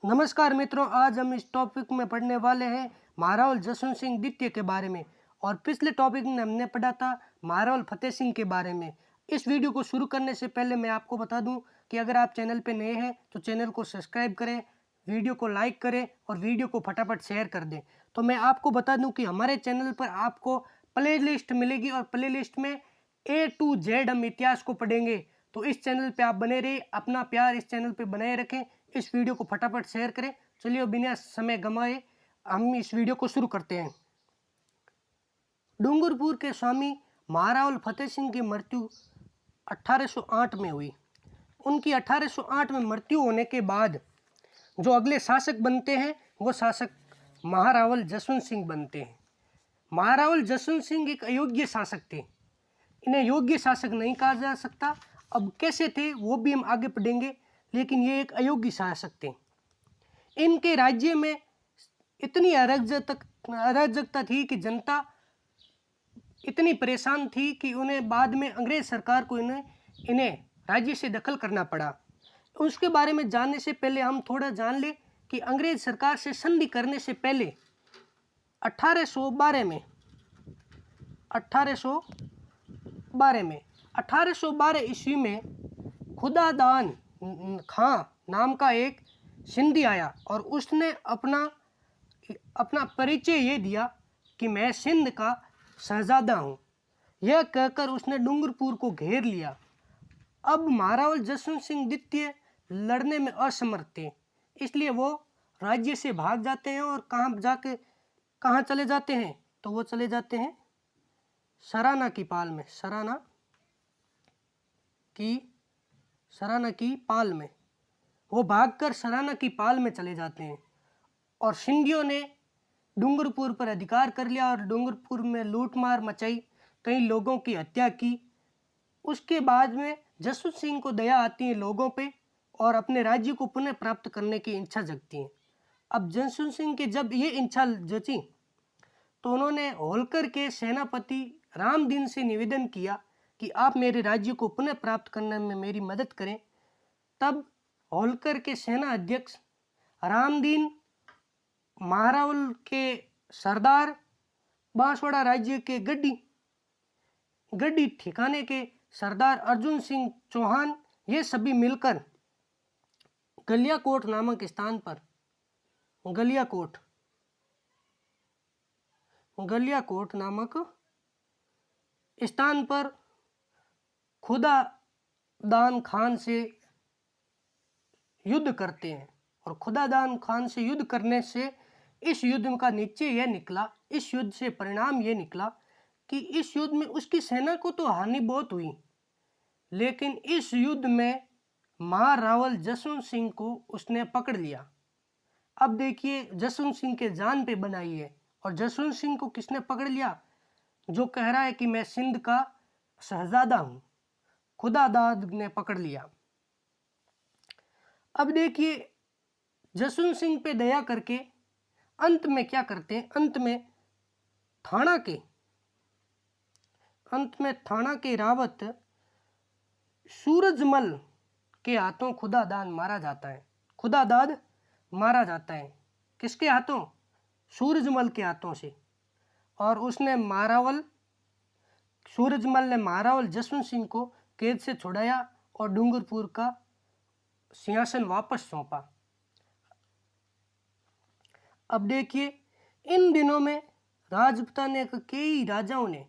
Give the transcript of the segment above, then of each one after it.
नमस्कार मित्रों, आज हम इस टॉपिक में पढ़ने वाले हैं महारावल जसवंत सिंह द्वितीय के बारे में। और पिछले टॉपिक में हमने पढ़ा था महारावल फतेह सिंह के बारे में। इस वीडियो को शुरू करने से पहले मैं आपको बता दूं कि अगर आप चैनल पे नए हैं तो चैनल को सब्सक्राइब करें, वीडियो को लाइक करें और वीडियो को फटाफट शेयर कर दें। तो मैं आपको बता दूँ कि हमारे चैनल पर आपको प्ले लिस्ट मिलेगी और प्ले लिस्ट में A to Z हम इतिहास को पढ़ेंगे। तो इस चैनल पे आप बने रहिए, अपना प्यार इस चैनल पे बनाए रखें, इस वीडियो को फटाफट शेयर करें। चलिए बिना समय गंवाए हम इस वीडियो को शुरू करते हैं। डूंगरपुर के स्वामी महारावल फतेह सिंह की मृत्यु 1808 में हुई। उनकी 1808 में मृत्यु होने के बाद जो अगले शासक बनते हैं वो शासक महारावल जसवंत सिंह बनते हैं। महारावल जसवंत सिंह एक अयोग्य शासक थे, इन्हें योग्य शासक नहीं कहा जा सकता। अब कैसे थे वो भी हम आगे पढ़ेंगे, लेकिन ये एक अयोग्य शासक थे। इनके राज्य में इतनी अराजकता थी कि जनता इतनी परेशान थी कि उन्हें बाद में अंग्रेज सरकार को इन्हें राज्य से दखल करना पड़ा। उसके बारे में जानने से पहले हम थोड़ा जान लें कि अंग्रेज सरकार से संधि करने से पहले 1812 ईस्वी में खुदादान खां नाम का एक सिंधी आया और उसने अपना परिचय ये दिया कि मैं सिंध का शहजादा हूँ। यह कहकर उसने डूंगरपुर को घेर लिया। अब महारावल जसवंत सिंह द्वितीय लड़ने में असमर्थ थे, इसलिए वो राज्य से भाग जाते हैं और कहाँ चले जाते हैं, तो वो चले जाते हैं सराना की पाल में। वो भागकर सराना की पाल में चले जाते हैं और सिंधियों ने डूंगरपुर पर अधिकार कर लिया और डूंगरपुर में लूटमार मचाई, कई लोगों की हत्या की। उसके बाद में जसवंत सिंह को दया आती है लोगों पे और अपने राज्य को पुनः प्राप्त करने की इच्छा जगती है। अब जसवंत सिंह के जब ये इच्छा जची तो उन्होंने होलकर के सेनापति रामदीन से निवेदन किया कि आप मेरे राज्य को पुनः प्राप्त करने में मेरी मदद करें। तब होलकर के सेना अध्यक्ष रामदीन महारावल के सरदार, बांसवाड़ा राज्य के गड्डी ठिकाने के सरदार अर्जुन सिंह चौहान, ये सभी मिलकर गलियाकोट नामक स्थान पर खुदादान खान से युद्ध करते हैं। और खुदादान खान से युद्ध करने से इस युद्ध का निश्चय यह निकला, इस युद्ध से परिणाम यह निकला कि इस युद्ध में उसकी सेना को तो हानि बहुत हुई, लेकिन इस युद्ध में महारावल जसवंत सिंह को उसने पकड़ लिया। अब देखिए जसवंत सिंह के जान पे बनाई है। और जसवंत सिंह को किसने पकड़ लिया? जो कह रहा है कि मैं सिंध का शहजादा हूं, खुदादाद ने पकड़ लिया। अब देखिए जसवंत सिंह पे दया करके अंत में क्या करते हैं, अंत में थाना के रावत सूरजमल के हाथों खुदादाद मारा जाता है। किसके हाथों? सूरजमल के हाथों से। और सूरजमल ने महारावल जसवंत सिंह को कैद से छुड़ाया और डूंगरपुर का सिंहासन वापस सौंपा। अब देखिए इन दिनों में राजपूताने के कई राजाओं ने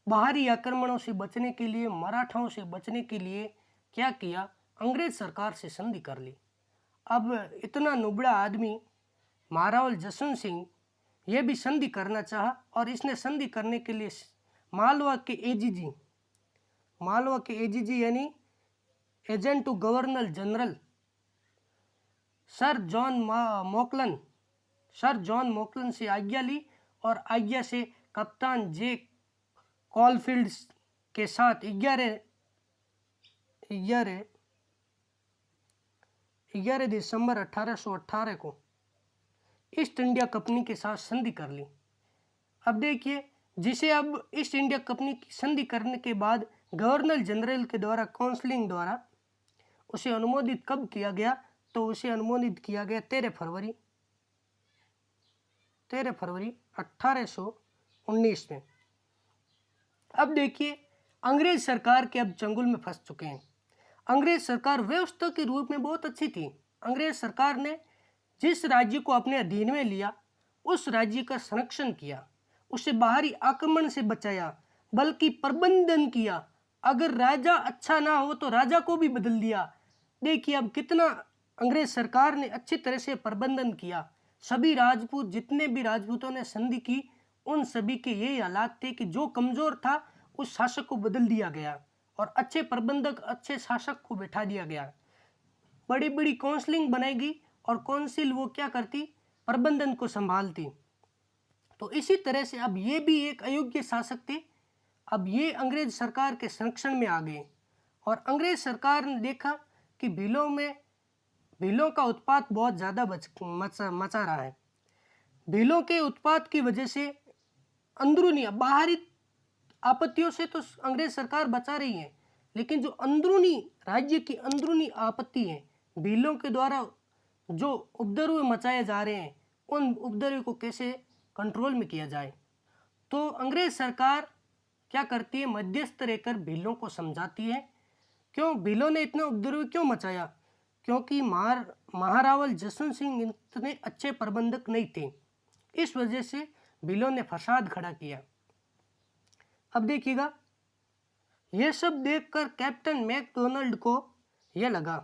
बाहरी आक्रमणों से बचने के लिए, मराठाओं से बचने के लिए क्या किया? अंग्रेज सरकार से संधि कर ली। अब इतना नुबड़ा आदमी महारावल जसवंत सिंह ये भी संधि करना चाहा और इसने संधि करने के लिए मालवा के एजीजी यानी agent to governor general sir John Malcolm से आज्ञा ली और आज्ञा से कप्तान जे कॉलफील्ड के साथ 11 दिसंबर 1818 को ईस्ट इंडिया कंपनी के साथ संधि कर ली। अब देखिए अब ईस्ट इंडिया कंपनी की संधि करने के बाद गवर्नर जनरल के द्वारा काउंसिलिंग द्वारा उसे अनुमोदित कब किया गया? तो उसे अनुमोदित किया गया 13 फरवरी 1819 में। अब देखिए, अंग्रेज सरकार के अब चंगुल में फंस चुके हैं। अंग्रेज सरकार व्यवस्था के रूप में बहुत अच्छी थी। अंग्रेज सरकार ने जिस राज्य को अपने अधीन में लिया उस राज्य का संरक्षण किया, उसे बाहरी आक्रमण से बचाया, बल्कि प्रबंधन किया। अगर राजा अच्छा ना हो तो राजा को भी बदल दिया। देखिए अब कितना अंग्रेज सरकार ने अच्छी तरह से प्रबंधन किया। सभी राजपूत, जितने भी राजपूतों ने संधि की, उन सभी के यही हालात थे कि जो कमजोर था उस शासक को बदल दिया गया और अच्छे प्रबंधक, अच्छे शासक को बैठा दिया गया। बड़ी बड़ी काउंसलिंग बनाएगी और काउंसिल वो क्या करती, प्रबंधन को संभालती। तो इसी तरह से अब ये भी एक अयोग्य शासक थे। अब ये अंग्रेज सरकार के संरक्षण में आ गए और अंग्रेज सरकार ने देखा कि भीलों का उत्पात बहुत ज़्यादा मचा रहा है। भीलों के उत्पात की वजह से अंदरूनी, बाहरी आपत्तियों से तो अंग्रेज सरकार बचा रही है, लेकिन जो अंदरूनी, राज्य की अंदरूनी आपत्ति है, भीलों के द्वारा जो उपद्रव मचाए जा रहे हैं, उन उपद्रव को कैसे कंट्रोल में किया जाए। तो अंग्रेज सरकार क्या करती है, मध्यस्थ रहकर भीलों को समझाती है। क्यों भीलों ने इतना उपद्रव क्यों मचाया? क्योंकि महारावल जसवंत सिंह इतने अच्छे प्रबंधक नहीं थे। इस वजह से भीलों ने फसाद खड़ा किया। अब देखिएगा, यह सब देखकर कैप्टन मैकडोनाल्ड को यह लगा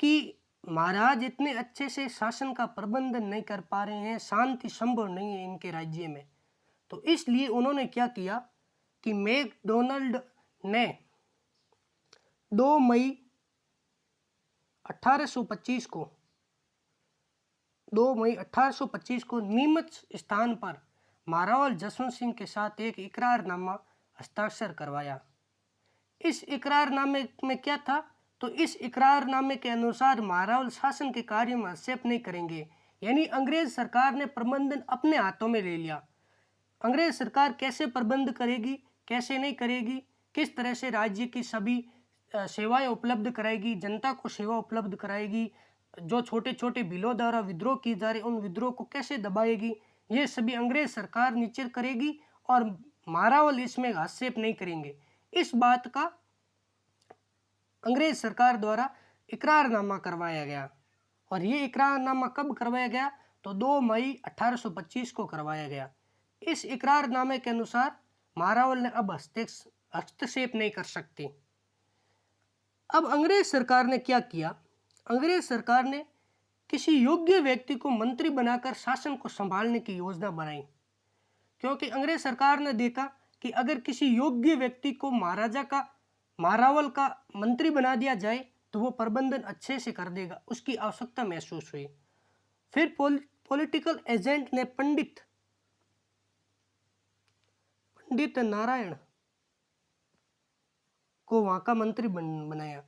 कि महाराज इतने अच्छे से शासन का प्रबंधन नहीं कर पा रहे हैं, शांति संभव नहीं है इनके राज्य में। तो इसलिए उन्होंने क्या किया कि मैकडोनाल्ड ने 2 मई 1825 को नीमच स्थान पर महारावल जसवंत सिंह के साथ एक इकरारनामा हस्ताक्षर करवाया। इस इकरारनामे में क्या था? तो इस इकरारनामे के अनुसार महारावल शासन के कार्य में हस्तक्षेप नहीं करेंगे। यानी अंग्रेज सरकार ने प्रबंधन अपने हाथों में ले लिया। अंग्रेज सरकार कैसे प्रबंध करेगी, कैसे नहीं करेगी, किस तरह से राज्य की सभी सेवाएं उपलब्ध कराएगी, जनता को सेवा उपलब्ध कराएगी, जो छोटे छोटे भीलों द्वारा विद्रोह किए जा रहे उन विद्रोह को कैसे दबाएगी, ये सभी अंग्रेज सरकार निश्चित करेगी और महारावल इसमें हस्तक्षेप नहीं करेंगे। इस बात का अंग्रेज सरकार द्वारा इकरारनामा करवाया गया। और ये इकरारनामा कब करवाया गया? तो 2 मई 1825 को करवाया गया। इस इकरारनामे के अनुसार महारावल ने अब हस्तक्षेप नहीं कर सकते। अब अंग्रेज सरकार ने क्या किया? अंग्रेज सरकार ने किसी योग्य व्यक्ति को मंत्री बनाकर शासन को संभालने की योजना बनाई। क्योंकि अंग्रेज सरकार ने देखा कि अगर किसी योग्य व्यक्ति को महारावल का मंत्री बना दिया जाए तो वो प्रबंधन अच्छे से कर देगा, उसकी आवश्यकता महसूस हुई। फिर पॉलिटिकल एजेंट ने पंडित नारायण को वहां का मंत्री बनाया।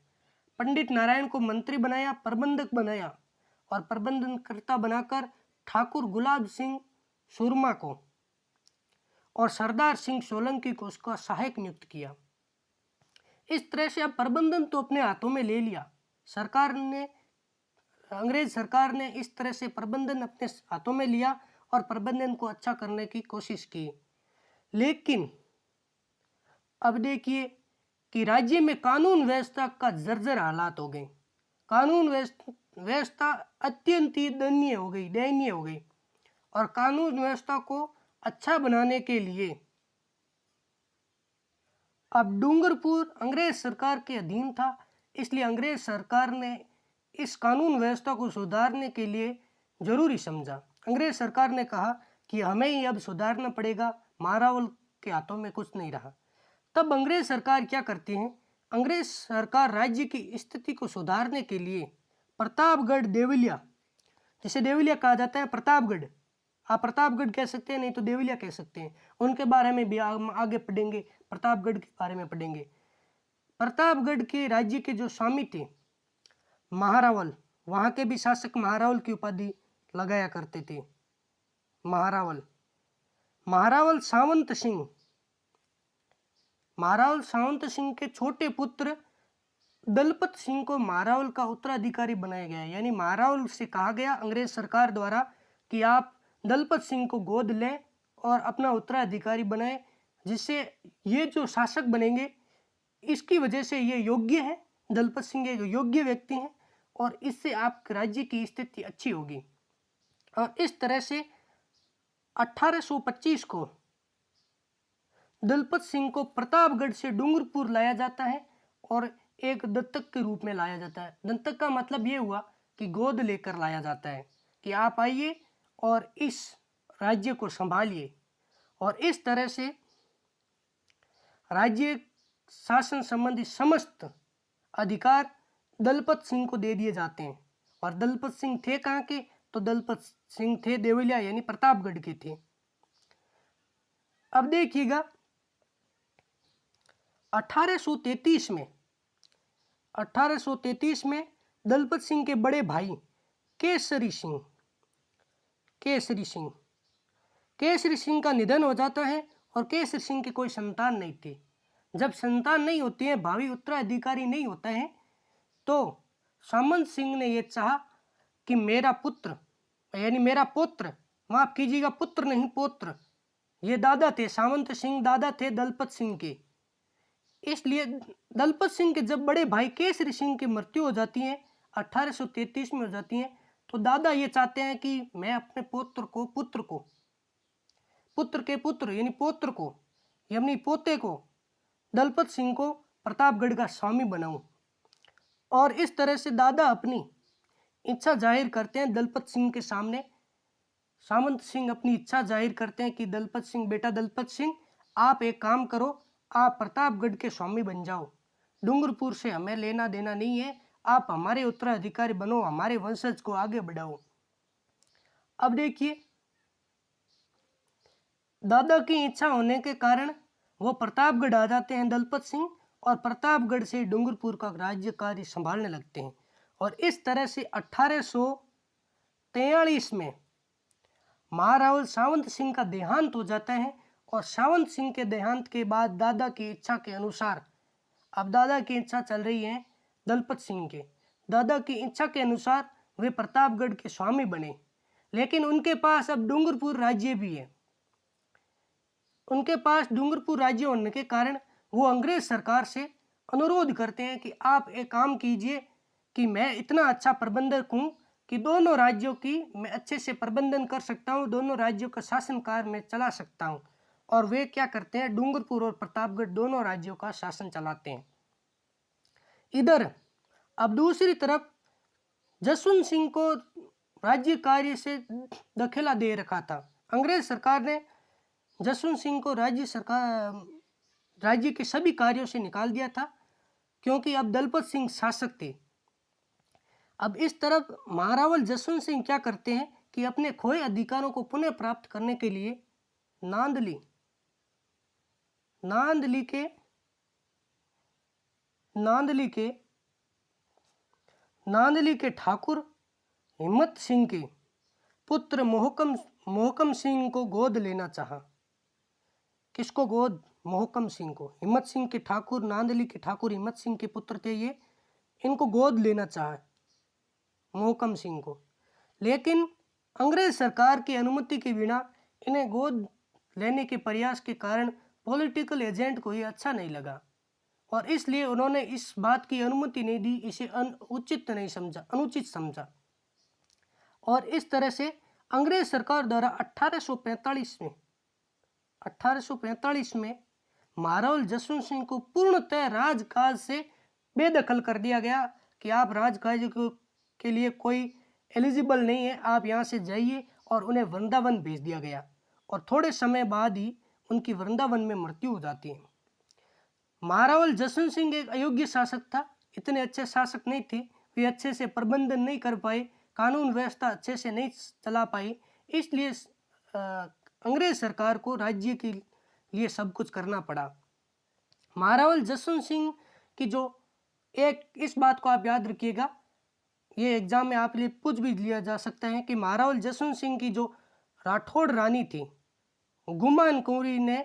पंडित नारायण को मंत्री बनाया, प्रबंधक बनाया और प्रबंधनकर्ता बनाकर ठाकुर गुलाब सिंह सुरमा को और सरदार सिंह सोलंकी को उसका सहायक नियुक्त किया। इस तरह से अब प्रबंधन तो अपने हाथों में ले लिया अंग्रेज सरकार ने इस तरह से प्रबंधन अपने हाथों में लिया और प्रबंधन को अच्छा करने की कोशिश की। लेकिन अब देखिए कि राज्य में कानून व्यवस्था का जर्जर हालात हो गए। कानून व्यवस्था अत्यंत ही दयनीय हो गई और कानून व्यवस्था को अच्छा बनाने के लिए अब डूंगरपुर अंग्रेज सरकार के अधीन था। इसलिए अंग्रेज सरकार ने इस कानून व्यवस्था को सुधारने के लिए जरूरी समझा। अंग्रेज सरकार ने कहा कि हमें ही अब सुधारना पड़ेगा, महारावल के हाथों में कुछ नहीं रहा। तब अंग्रेज सरकार क्या करती है? अंग्रेज सरकार राज्य की स्थिति को सुधारने के लिए प्रतापगढ़ देवलिया, जिसे देवलिया कहा जाता है, प्रतापगढ़, आप प्रतापगढ़ कह सकते हैं, नहीं तो देवलिया कह सकते हैं, उनके बारे में भी आगे पढ़ेंगे, प्रतापगढ़ के बारे में पढ़ेंगे। प्रतापगढ़ के राज्य के जो स्वामी थे महारावल, वहाँ के भी शासक महारावल की उपाधि लगाया करते थे। महारावल सावंत सिंह के छोटे पुत्र दलपत सिंह को महारावल का उत्तराधिकारी बनाया गया, यानी महारावल से कहा गया अंग्रेज सरकार द्वारा कि आप दलपत सिंह को गोद लें और अपना उत्तराधिकारी बनाएं, जिससे ये जो शासक बनेंगे इसकी वजह से ये योग्य है, दलपत सिंह एक योग्य व्यक्ति हैं और इससे आपके राज्य की स्थिति अच्छी होगी। और इस तरह से 1825 को दलपत सिंह को प्रतापगढ़ से डूंगरपुर लाया जाता है और एक दत्तक के रूप में लाया जाता है। दत्तक का मतलब ये हुआ कि गोद लेकर लाया जाता है कि आप आइए और इस राज्य को संभालिए। और इस तरह से राज्य शासन संबंधी समस्त अधिकार दलपत सिंह को दे दिए जाते हैं। और दलपत सिंह थे कहाँ के? तो दलपत सिंह थे देवलिया यानी प्रतापगढ़ के थे। अब देखिएगा 1833 में दलपत सिंह के बड़े भाई केसरी सिंह का निधन हो जाता है और केसरी सिंह की कोई संतान नहीं थी। जब संतान नहीं होती है, भावी उत्तराधिकारी नहीं होता है, तो सामंत सिंह ने यह चाहा कि मेरा पुत्र यानी मेरा पौत्र, माफ कीजिएगा पुत्र नहीं पौत्र, ये दादा थे, सामंत सिंह दादा थे दलपत सिंह के। इसलिए दलपत सिंह के जब बड़े भाई केसरी सिंह की मृत्यु हो जाती है 1833 में हो जाती है, तो दादा ये चाहते हैं कि मैं अपने पुत्र के पुत्र यानी पौत्र को यानी पोते को दलपत सिंह को प्रतापगढ़ का स्वामी बनाऊं। और इस तरह से दादा अपनी इच्छा जाहिर करते हैं दलपत सिंह के सामने। सामंत सिंह अपनी इच्छा जाहिर करते हैं कि दलपत सिंह, बेटा दलपत सिंह, आप एक काम करो, आप प्रतापगढ़ के स्वामी बन जाओ, डूंगरपुर से हमें लेना देना नहीं है, आप हमारे उत्तराधिकारी बनो, हमारे वंशज को आगे बढ़ाओ। अब देखिए दादा की इच्छा होने के कारण वो प्रतापगढ़ आ जाते हैं दलपत सिंह और प्रतापगढ़ से डूंगरपुर का राज्य कार्य संभालने लगते हैं। और इस तरह से 1843 में महारावल सावंत सिंह का देहांत हो जाता है। और सावंत सिंह के देहांत के बाद दादा की इच्छा के अनुसार, अब दादा की इच्छा चल रही है दलपत सिंह के, दादा की इच्छा के अनुसार वे प्रतापगढ़ के स्वामी बने। लेकिन उनके पास अब डूंगरपुर राज्य भी है। उनके पास डूंगरपुर राज्य होने के कारण वो अंग्रेज सरकार से अनुरोध करते हैं कि आप एक काम कीजिए कि मैं इतना अच्छा प्रबंधक हूँ कि दोनों राज्यों की मैं अच्छे से प्रबंधन कर सकता हूँ, दोनों राज्यों का शासन कार्य मैं चला सकता हूँ। और वे क्या करते हैं, डूंगरपुर और प्रतापगढ़ दोनों राज्यों का शासन चलाते हैं। इधर अब दूसरी तरफ जसवंत सिंह को राज्य कार्य से दखला दे रखा था। अंग्रेज सरकार ने जसवंत सिंह को राज्य के सभी कार्यों से निकाल दिया था, क्योंकि अब दलपत सिंह शासक थे। अब इस तरफ महारावल जसवंत सिंह क्या करते हैं कि अपने खोए अधिकारों को पुनः प्राप्त करने के लिए नांदली के ठाकुर हिम्मत सिंह के पुत्र मोहकम सिंह को गोद लेना चाहा। किसको गोद? मोहकम सिंह को। हिम्मत सिंह के ठाकुर, नांदली के ठाकुर हिम्मत सिंह के पुत्र थे ये, इनको गोद लेना चाहा मोहकम सिंह को। लेकिन अंग्रेज सरकार की अनुमति के बिना इन्हें गोद लेने के प्रयास के कारण पॉलिटिकल एजेंट को ये अच्छा नहीं लगा और इसलिए उन्होंने इस बात की अनुमति नहीं दी, इसे अनुचित समझा। और इस तरह से अंग्रेज सरकार द्वारा 1845 में महारावल जसवंत सिंह को पूर्णतः राजकाज से बेदखल कर दिया गया कि आप राजकाज के लिए कोई एलिजिबल नहीं है, आप यहाँ से जाइए। और उन्हें वृंदावन भेज दिया गया और थोड़े समय बाद ही उनकी वृंदावन में मृत्यु हो जाती है। महारावल जसवंत सिंह एक अयोग्य शासक था, इतने अच्छे शासक नहीं थे, वे अच्छे से प्रबंधन नहीं कर पाए, कानून व्यवस्था अच्छे से नहीं चला पाई, इसलिए अंग्रेज सरकार को राज्य के लिए सब कुछ करना पड़ा। महारावल जसवंत सिंह की जो इस बात को आप याद रखिएगा, ये एग्जाम में आप लिए पूछ भी लिया जा सकता है कि महारावल जसवंत सिंह की जो राठौड़ रानी थी गुमान कुंवरी ने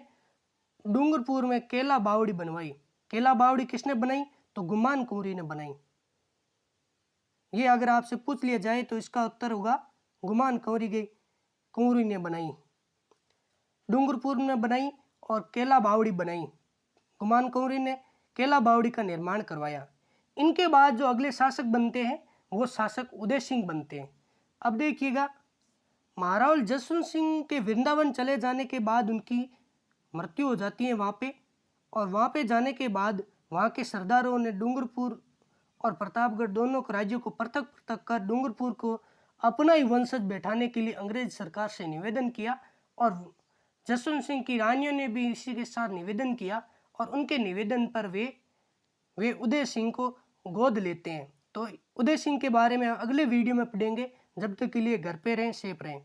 डूंगरपुर में केला बावड़ी बनवाई। केला बावड़ी किसने बनाई? तो गुमान कुंवरी ने बनाई। ये अगर आपसे पूछ लिया जाए तो इसका उत्तर होगा गुमान कुंवरी ने बनाई। डूंगरपुर ने बनाई और केला बावड़ी बनाई। गुमान कुंवरी ने केला बावड़ी का निर्माण करवाया। इनके बाद जो अगले शासक बनते हैं वो शासक उदय सिंह बनते हैं। अब देखिएगा, महाराज जसवंत सिंह के वृंदावन चले जाने के बाद उनकी मृत्यु हो जाती है वहाँ पे, और वहाँ पे जाने के बाद वहाँ के सरदारों ने डूंगरपुर और प्रतापगढ़ दोनों राज्यों को पृथक पृथक कर डूंगरपुर को अपना ही वंशज बैठाने के लिए अंग्रेज सरकार से निवेदन किया, और जसवंत सिंह की रानियों ने भी इसी के साथ निवेदन किया, और उनके निवेदन पर वे उदय सिंह को गोद लेते हैं। तो उदय सिंह के बारे में अगले वीडियो में पढ़ेंगे। जब तक के लिए घर पे रहें, सेफ रहें।